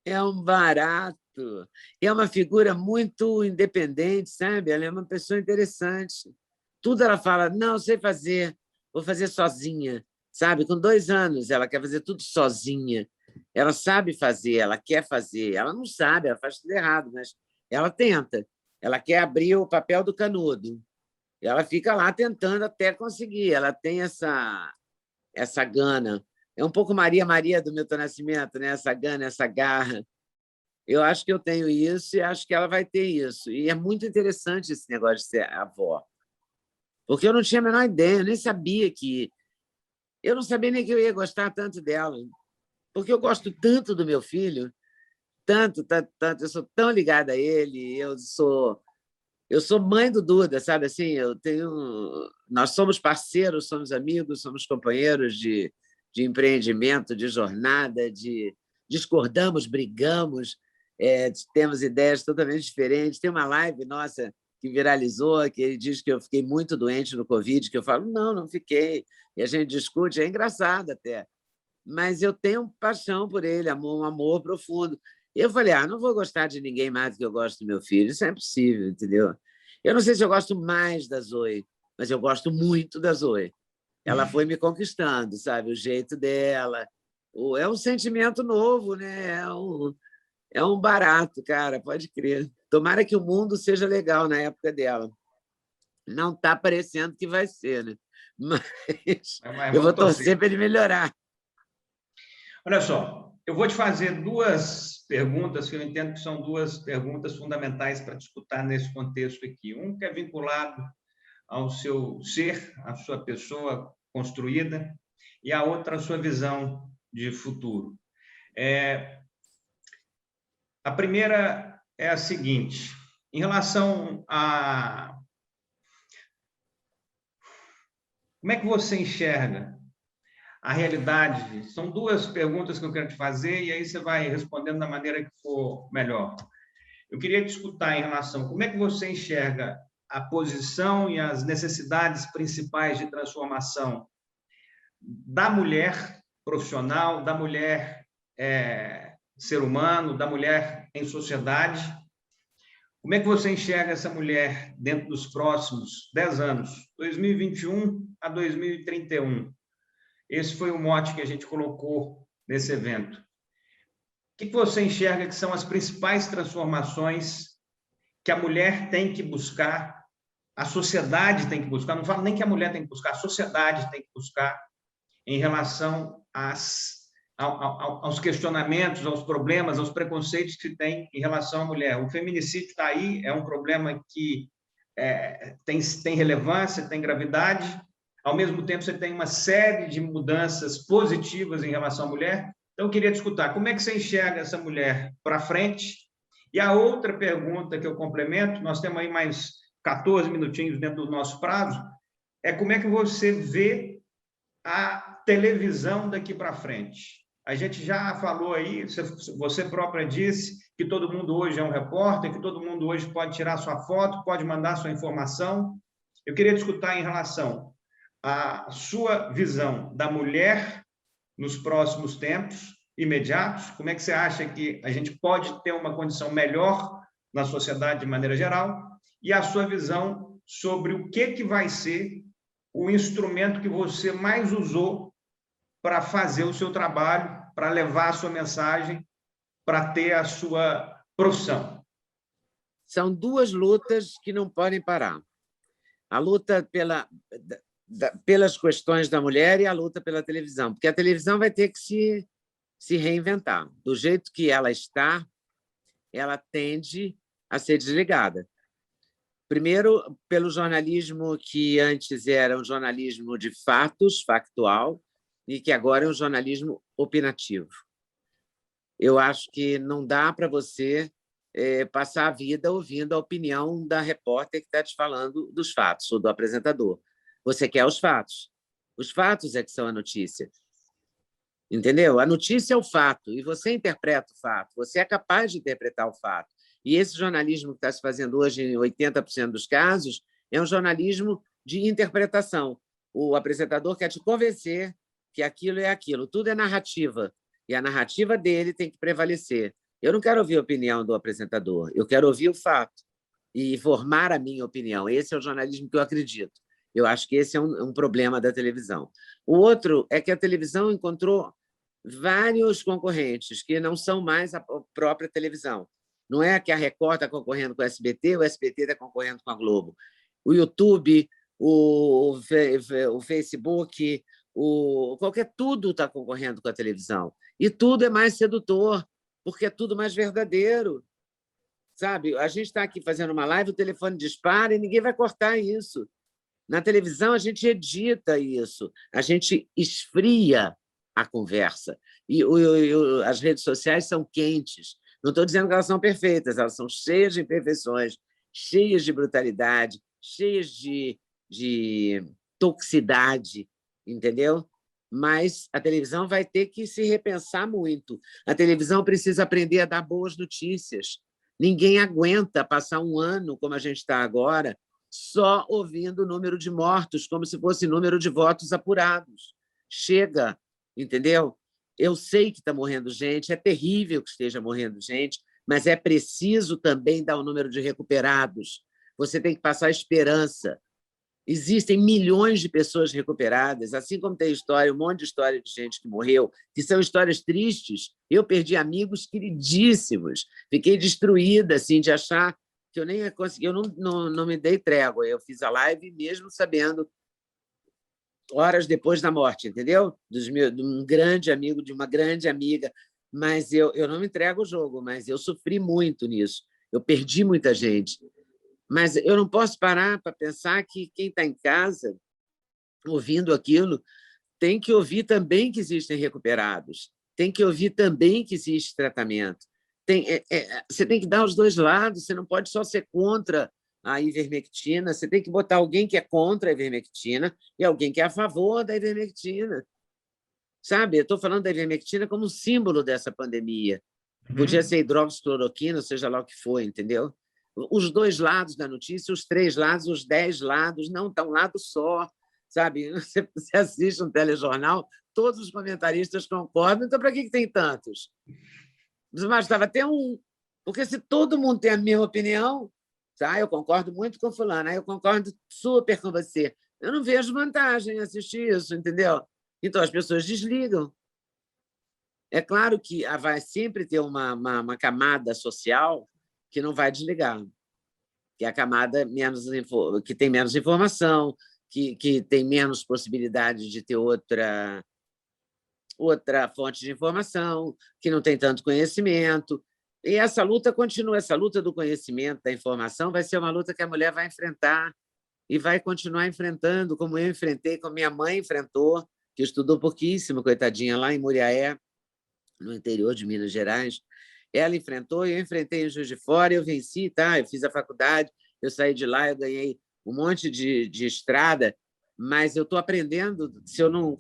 É um barato. É uma figura muito independente, sabe? Ela é uma pessoa interessante. Tudo ela fala, não, sei fazer, vou fazer sozinha, sabe? Com 2 anos, ela quer fazer tudo sozinha. Ela sabe fazer, ela quer fazer. Ela não sabe, ela faz tudo errado, mas ela tenta. Ela quer abrir o papel do canudo. Ela fica lá tentando até conseguir. Ela tem essa gana. É um pouco Maria do Milton Nascimento, né? Essa gana, essa garra. Eu acho que eu tenho isso e acho que ela vai ter isso. E é muito interessante esse negócio de ser avó. Porque eu não tinha a menor ideia, eu nem sabia que... Eu não sabia nem que eu ia gostar tanto dela. Porque eu gosto tanto do meu filho, tanto, tanto, tanto. Eu sou tão ligada a ele, eu sou mãe do Duda, sabe assim? Nós somos parceiros, somos amigos, somos companheiros de empreendimento, de jornada, discordamos, brigamos, temos ideias totalmente diferentes. Tem uma live nossa que viralizou, que ele diz que eu fiquei muito doente no Covid, que eu falo, não, não fiquei. E a gente discute, é engraçado até. Mas eu tenho paixão por ele, um amor profundo. E eu falei, não vou gostar de ninguém mais do que eu gosto do meu filho, isso é impossível, entendeu? Eu não sei se eu gosto mais da Zoe, mas eu gosto muito da Zoe. Ela foi me conquistando, sabe? O jeito dela. É um sentimento novo, né? É um barato, cara, pode crer. Tomara que o mundo seja legal na época dela. Não está parecendo que vai ser, né? Mas eu vou torcer para ele melhorar. Olha só, eu vou te fazer duas perguntas que eu entendo que são duas perguntas fundamentais para disputar nesse contexto aqui. Um que é vinculado ao seu ser, à sua pessoa construída, e a outra a sua visão de futuro. A primeira é a seguinte, em relação a... Como é que você enxerga a realidade? São duas perguntas que eu quero te fazer, e aí você vai respondendo da maneira que for melhor. Eu queria te escutar em relação a como é que você enxerga a posição e as necessidades principais de transformação da mulher profissional, da mulher ser humano, da mulher em sociedade. Como é que você enxerga essa mulher dentro dos próximos 10 anos, 2021 a 2031? Esse foi o mote que a gente colocou nesse evento. O que você enxerga que são as principais transformações que a mulher tem que buscar, a sociedade tem que buscar, não falo nem que a mulher tem que buscar, a sociedade tem que buscar em relação aos questionamentos, aos problemas, aos preconceitos que tem em relação à mulher. O feminicídio está aí, é um problema que tem relevância, tem gravidade. Ao mesmo tempo, você tem uma série de mudanças positivas em relação à mulher. Então, eu queria te escutar, como é que você enxerga essa mulher para frente? E a outra pergunta que eu complemento, nós temos aí mais 14 minutinhos dentro do nosso prazo, é como é que você vê a televisão daqui para frente? A gente já falou aí, você própria disse que todo mundo hoje é um repórter, que todo mundo hoje pode tirar sua foto, pode mandar sua informação. Eu queria te escutar em relação à sua visão da mulher nos próximos tempos imediatos. Como é que você acha que a gente pode ter uma condição melhor na sociedade de maneira geral? E a sua visão sobre o que vai ser o instrumento que você mais usou para fazer o seu trabalho, para levar a sua mensagem, para ter a sua profissão. São duas lutas que não podem parar. A luta pelas questões da mulher e a luta pela televisão, porque a televisão vai ter que se reinventar. Do jeito que ela está, ela tende a ser desligada. Primeiro, pelo jornalismo que antes era um jornalismo de fatos, factual, e que agora é um jornalismo opinativo. Eu acho que não dá para você passar a vida ouvindo a opinião da repórter que está te falando dos fatos, ou do apresentador. Você quer os fatos. Os fatos é que são a notícia. Entendeu? A notícia é o fato, e você interpreta o fato, você é capaz de interpretar o fato. E esse jornalismo que está se fazendo hoje, em 80% dos casos, é um jornalismo de interpretação. O apresentador quer te convencer que aquilo é aquilo. Tudo é narrativa, e a narrativa dele tem que prevalecer. Eu não quero ouvir a opinião do apresentador, eu quero ouvir o fato e formar a minha opinião. Esse é o jornalismo que eu acredito. Eu acho que esse é um problema da televisão. O outro é que a televisão encontrou vários concorrentes que não são mais a própria televisão. Não é que a Record está concorrendo com o SBT está concorrendo com a Globo. O YouTube, o Facebook, tudo está concorrendo com a televisão. E tudo é mais sedutor. porque é tudo mais verdadeiro. Sabe? A gente está aqui fazendo uma live, o telefone dispara e ninguém vai cortar isso. Na televisão, a gente edita isso, a gente esfria a conversa. E as redes sociais são quentes. Não estou dizendo que elas são perfeitas, elas são cheias de imperfeições, cheias de brutalidade, cheias de toxicidade, entendeu? Mas a televisão vai ter que se repensar muito. A televisão precisa aprender a dar boas notícias. Ninguém aguenta passar um ano, como a gente está agora, só ouvindo o número de mortos, como se fosse número de votos apurados. Chega, entendeu? Eu sei que está morrendo gente, é terrível que esteja morrendo gente, mas é preciso também dar o número de recuperados. Você tem que passar esperança. Existem milhões de pessoas recuperadas, assim como tem história, um monte de história de gente que morreu, que são histórias tristes. Eu perdi amigos queridíssimos, fiquei destruída assim, de achar que eu nem ia conseguir, eu não me dei trégua. Eu fiz a live mesmo sabendo, horas depois da morte, entendeu? De um grande amigo, de uma grande amiga. Mas eu não me entrego ao jogo, mas eu sofri muito nisso. Eu perdi muita gente. Mas eu não posso parar para pensar que quem está em casa, ouvindo aquilo, tem que ouvir também que existem recuperados, tem que ouvir também que existe tratamento. Você tem que dar os dois lados, você não pode só ser contra a ivermectina, você tem que botar alguém que é contra a ivermectina e alguém que é a favor da ivermectina. Sabe? Eu estou falando da ivermectina como um símbolo dessa pandemia. Podia ser hidroxicloroquina, seja lá o que for, entendeu? Os dois lados da notícia, os 3 lados, os 10 lados, não está um lado só, sabe? Você assiste um telejornal, todos os comentaristas concordam, então para que tem tantos? Bastava ter um, porque se todo mundo tem a mesma opinião, tá? Eu concordo muito com fulano, eu concordo super com você. Eu não vejo vantagem em assistir isso, entendeu? Então as pessoas desligam. É claro que vai sempre ter uma camada social que não vai desligar, que é a camada que tem menos informação, que tem menos possibilidade de ter outra fonte de informação, que não tem tanto conhecimento. E essa luta continua, essa luta do conhecimento, da informação, vai ser uma luta que a mulher vai enfrentar e vai continuar enfrentando, como eu enfrentei, como minha mãe enfrentou, que estudou pouquíssimo, coitadinha, lá em Muriaé, no interior de Minas Gerais. Ela enfrentou e eu enfrentei em Juiz de Fora, eu venci, tá? Eu fiz a faculdade, eu saí de lá, eu ganhei um monte de estrada, mas eu estou aprendendo. Se eu não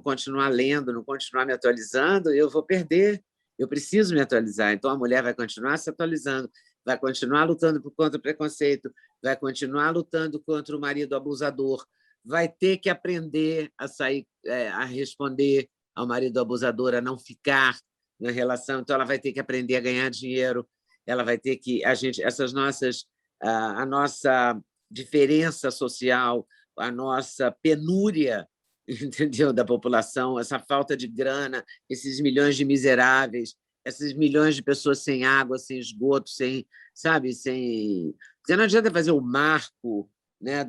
continuar lendo, não continuar me atualizando, eu vou perder. Eu preciso me atualizar. Então, a mulher vai continuar se atualizando, vai continuar lutando contra o preconceito, vai continuar lutando contra o marido abusador, vai ter que aprender a sair, a responder ao marido abusador, a não ficar na relação. Então, ela vai ter que aprender a ganhar dinheiro, ela vai ter que... a nossa diferença social, a nossa penúria, entendeu, da população, essa falta de grana, esses milhões de miseráveis, esses milhões de pessoas sem água, sem esgoto, sem, sabe, sem... Porque não adianta fazer o marco, né,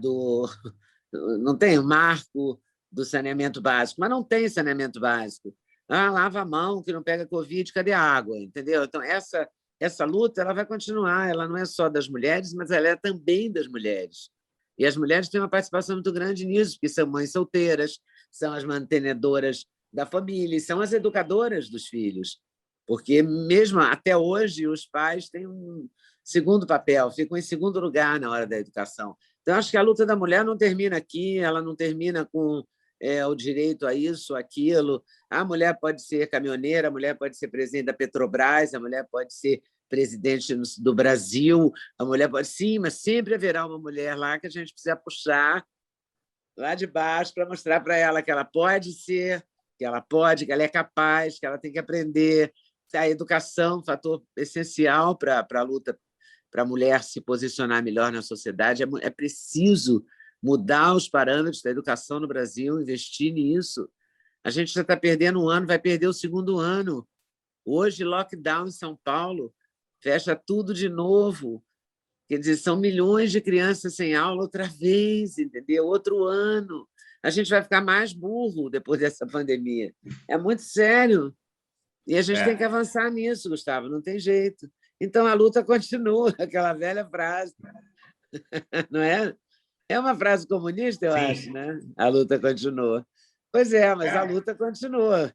não tem o marco do saneamento básico, mas não tem saneamento básico. Lava a mão, que não pega Covid, cadê a água? Entendeu? Então, essa luta ela vai continuar, ela não é só das mulheres, mas ela é também das mulheres. E as mulheres têm uma participação muito grande nisso, porque são mães solteiras, são as mantenedoras da família, são as educadoras dos filhos. Porque, mesmo até hoje, os pais têm um segundo papel, ficam em segundo lugar na hora da educação. Então, acho que a luta da mulher não termina aqui, ela não termina com o direito a isso, aquilo. A mulher pode ser caminhoneira, a mulher pode ser presidente da Petrobras, a mulher pode ser presidente do Brasil, a mulher pode... Sim, mas sempre haverá uma mulher lá que a gente precisa puxar lá de baixo para mostrar para ela que ela pode ser, que ela pode, que ela é capaz, que ela tem que aprender. A educação, um fator essencial para a luta, para a mulher se posicionar melhor na sociedade. É preciso mudar os parâmetros da educação no Brasil, investir nisso. A gente já está perdendo um ano, vai perder o segundo ano. Hoje, lockdown em São Paulo, fecha tudo de novo. Quer dizer, são milhões de crianças sem aula outra vez, entendeu? Outro ano. A gente vai ficar mais burro depois dessa pandemia. É muito sério. E a gente tem que avançar nisso, Gustavo, não tem jeito. Então, a luta continua, aquela velha frase. Não é? É uma frase comunista, eu acho, né? A luta continua. Pois é, mas a luta continua.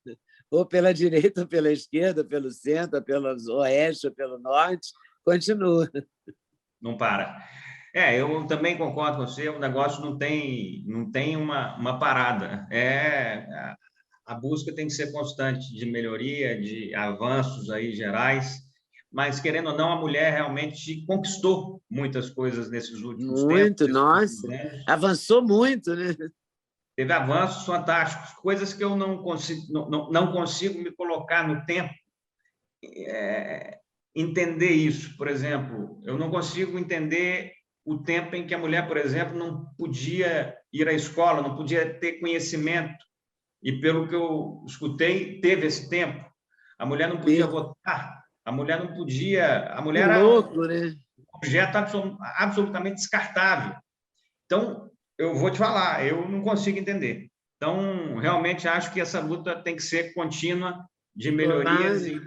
Ou pela direita, ou pela esquerda, ou pelo centro, ou pelo oeste, ou pelo norte, continua. Não para. Eu também concordo com você, o negócio não tem uma parada. A busca tem que ser constante de melhoria, de avanços aí gerais, mas, querendo ou não, a mulher realmente conquistou muitas coisas nesses últimos tempos. Muito, nossa. Avançou muito, né? Teve avanços fantásticos, coisas que eu não consigo me colocar no tempo, entender isso. Por exemplo, eu não consigo entender o tempo em que a mulher, por exemplo, não podia ir à escola, não podia ter conhecimento, e pelo que eu escutei, teve esse tempo. A mulher não podia votar, a mulher não podia... A mulher era né? Um objeto absolutamente descartável. Então, eu vou te falar, eu não consigo entender. Então, realmente acho que essa luta tem que ser contínua, de melhorias, e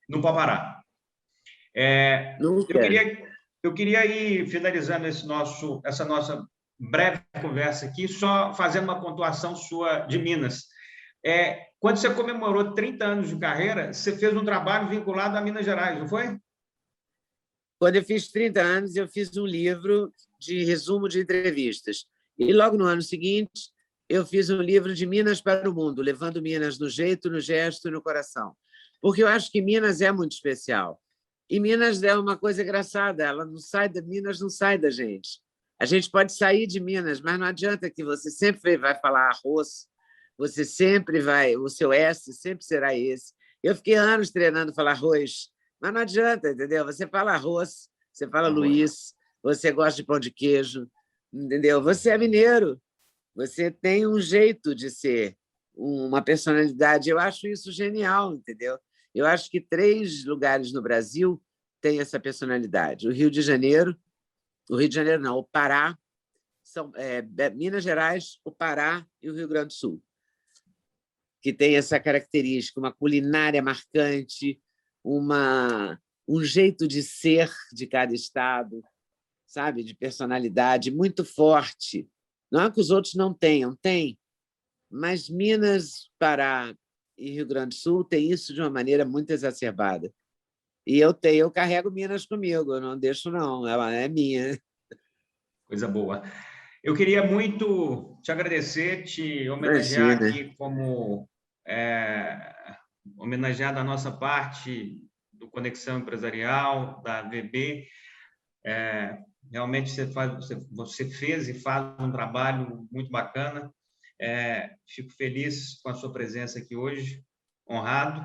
não pode parar. Eu queria ir finalizando essa nossa breve conversa aqui, só fazendo uma pontuação sua de Minas. Quando você comemorou 30 anos de carreira, você fez um trabalho vinculado a Minas Gerais, não foi? Quando eu fiz 30 anos, eu fiz um livro de resumo de entrevistas. E logo no ano seguinte, eu fiz um livro de Minas para o mundo, levando Minas no jeito, no gesto e no coração. Porque eu acho que Minas é muito especial. E Minas é uma coisa engraçada, ela não sai da Minas, não sai da gente. A gente pode sair de Minas, mas não adianta que você sempre vai falar arroz, você sempre vai, o seu S sempre será esse. Eu fiquei anos treinando falar arroz, mas não adianta, entendeu? Você fala arroz, você fala Luiz, você gosta de pão de queijo, entendeu? Você é mineiro, você tem um jeito de ser, uma personalidade. Eu acho isso genial, entendeu? Eu acho que 3 lugares no Brasil têm essa personalidade. O Rio de Janeiro não, o Pará, Minas Gerais, o Pará e o Rio Grande do Sul, que tem essa característica, uma culinária marcante, um jeito de ser de cada estado, sabe, de personalidade muito forte. Não é que os outros não tenham, tem, mas Minas, Pará e Rio Grande do Sul têm isso de uma maneira muito exacerbada. E eu carrego Minas comigo, eu não deixo, não, ela é minha. Coisa boa. Eu queria muito te agradecer, te homenagear aqui como homenagear da nossa parte do Conexão Empresarial, da VB. Realmente você fez e faz um trabalho muito bacana. Fico feliz com a sua presença aqui hoje, honrado,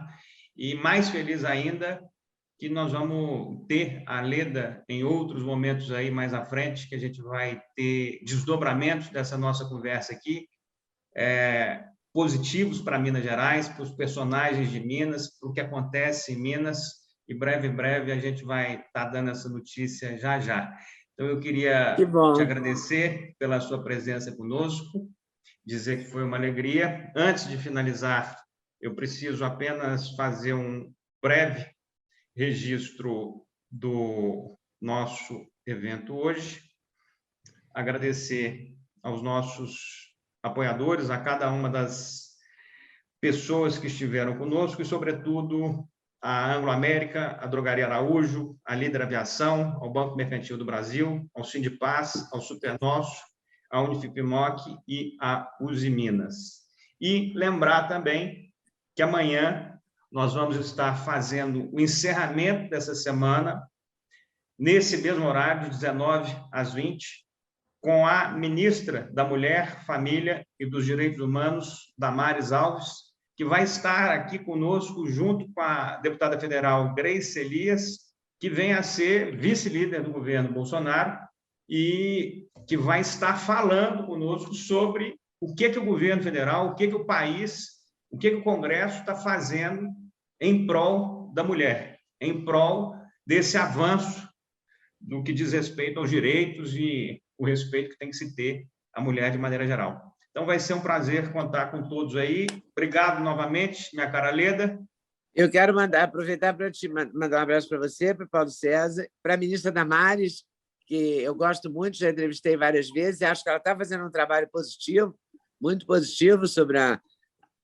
e mais feliz ainda que nós vamos ter a Leda em outros momentos aí mais à frente, que a gente vai ter desdobramentos dessa nossa conversa aqui, positivos para Minas Gerais, para os personagens de Minas, para o que acontece em Minas, e breve a gente vai estar dando essa notícia já. Então, eu queria te agradecer pela sua presença conosco, dizer que foi uma alegria. Antes de finalizar, eu preciso apenas fazer um breve registro do nosso evento hoje, agradecer aos nossos apoiadores, a cada uma das pessoas que estiveram conosco e, sobretudo, a Anglo América, a Drogaria Araújo, a Líder Aviação, ao Banco Mercantil do Brasil, ao Sindipaz, ao Supernosso, a Unifipmoc e a Uzi Minas. E lembrar também que amanhã nós vamos estar fazendo o encerramento dessa semana, nesse mesmo horário, de 19 às 20, com a ministra da Mulher, Família e dos Direitos Humanos, Damares Alves, que vai estar aqui conosco, junto com a deputada federal Grace Elias, que vem a ser vice-líder do governo Bolsonaro, e que vai estar falando conosco sobre o que o governo federal, o que o país, o que o Congresso está fazendo em prol da mulher, em prol desse avanço no que diz respeito aos direitos e o respeito que tem que se ter à mulher de maneira geral. Então, vai ser um prazer contar com todos aí. Obrigado novamente, minha cara Leda. Eu quero aproveitar para te mandar um abraço para você, para o Paulo César, para a ministra Damares, que eu gosto muito, já entrevistei várias vezes, e acho que ela está fazendo um trabalho positivo, muito positivo,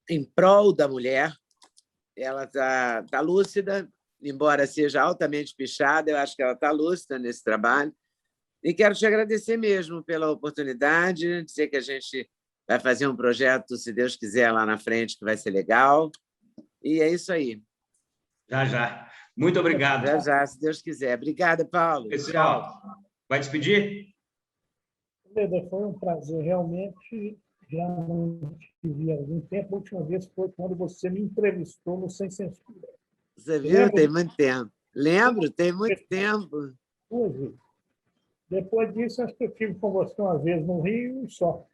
em prol da mulher. Ela está lúcida, embora seja altamente pichada, eu acho que ela está lúcida nesse trabalho. E quero te agradecer mesmo pela oportunidade, dizer que a gente vai fazer um projeto, se Deus quiser, lá na frente, que vai ser legal. E é isso aí. Já, já. Muito obrigado. Já, já, se Deus quiser. Obrigada, Paulo. Pessoal, vai despedir? Leda, foi um prazer, realmente. Já não te vi há algum tempo. A última vez foi quando você me entrevistou no Sem Censura. Você viu? Tem muito tempo. Lembro, tem muito tempo. Hoje. Depois disso, acho que eu estive com você uma vez no Rio e só.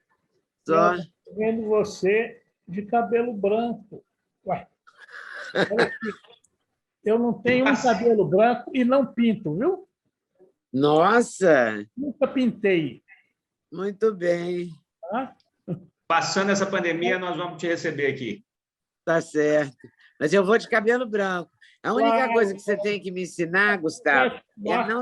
Só. Vendo você de cabelo branco. Ué, olha aqui. Eu não tenho um cabelo branco e não pinto, viu? Nossa! Nunca pintei. Muito bem. Tá? Passando essa pandemia, nós vamos te receber aqui. Tá certo. Mas eu vou de cabelo branco. A única coisa que você tem que me ensinar, Gustavo,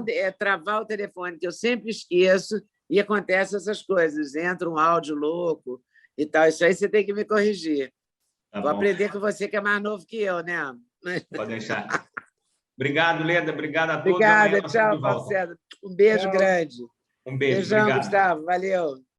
é travar o telefone, que eu sempre esqueço e acontecem essas coisas. Entra um áudio louco e tal. Isso aí você tem que me corrigir. Tá vou bom. aprender com você, que é mais novo que eu, né? Pode deixar. Obrigado, Leda. Obrigado a todos. Obrigada. Tchau, Paulo César. Um beijo grande. Um beijo. Beijão, obrigado. Gustavo. Valeu.